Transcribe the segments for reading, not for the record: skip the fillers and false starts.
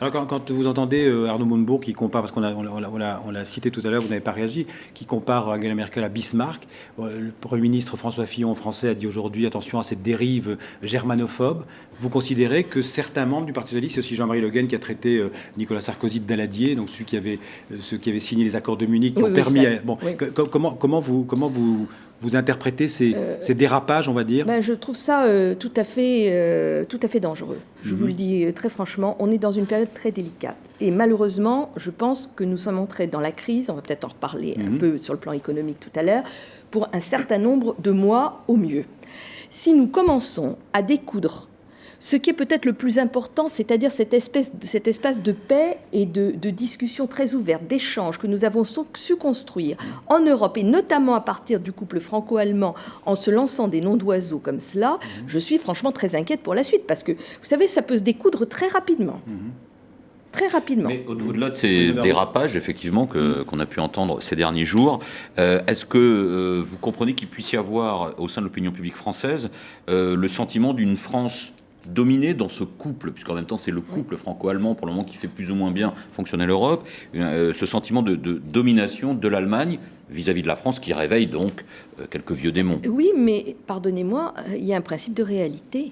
Alors quand vous entendez Arnaud Montebourg qui compare, parce on l'a cité tout à l'heure, vous n'avez pas réagi, qui compare Angela Merkel à Bismarck, le Premier ministre François Fillon français a dit aujourd'hui attention à cette dérive germanophobe. Vous considérez que certains membres du Parti socialiste, c'est aussi Jean-Marie Le Guen qui a traité Nicolas Sarkozy de daladier, donc ceux qui avaient signé les accords de Munich, qui ont permis... Comment vous interprétez ces dérapages, on va dire? Je trouve ça tout à fait dangereux. Je vous le dis très franchement, on est dans une période très délicate. Et malheureusement, je pense que nous sommes entrés dans la crise, on va peut-être en reparler un peu sur le plan économique tout à l'heure, pour un certain nombre de mois au mieux. Si nous commençons à découdre ce qui est peut-être le plus important, c'est-à-dire cet espace de paix et de discussion très ouverte, d'échange que nous avons su construire en Europe, et notamment à partir du couple franco-allemand, en se lançant des noms d'oiseaux comme cela, je suis franchement très inquiète pour la suite, parce que, vous savez, ça peut se découdre très rapidement. Très rapidement. Mais au-delà de ces dérapages, effectivement, qu'on a pu entendre ces derniers jours, est-ce que vous comprenez qu'il puisse y avoir, au sein de l'opinion publique française, le sentiment d'une France dominé dans ce couple, puisqu'en même temps c'est le couple franco-allemand pour le moment qui fait plus ou moins bien fonctionner l'Europe, ce sentiment de domination de l'Allemagne vis-à-vis de la France qui réveille donc quelques vieux démons? Oui, mais pardonnez-moi, il y a un principe de réalité.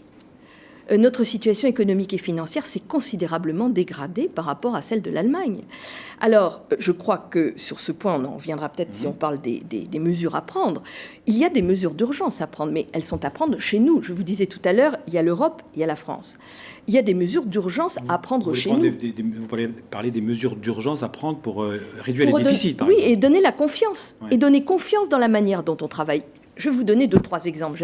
Notre situation économique et financière s'est considérablement dégradée par rapport à celle de l'Allemagne. Alors, je crois que sur ce point, on en reviendra peut-être si on parle des mesures à prendre. Il y a des mesures d'urgence à prendre, mais elles sont à prendre chez nous. Je vous disais tout à l'heure, il y a l'Europe, il y a la France. Il y a des mesures d'urgence à prendre chez nous. Vous pouvez parler des mesures d'urgence à prendre pour réduire les déficits, par exemple. Oui, et donner la confiance. Et donner confiance dans la manière dont on travaille. Je vais vous donner 2-3 exemples.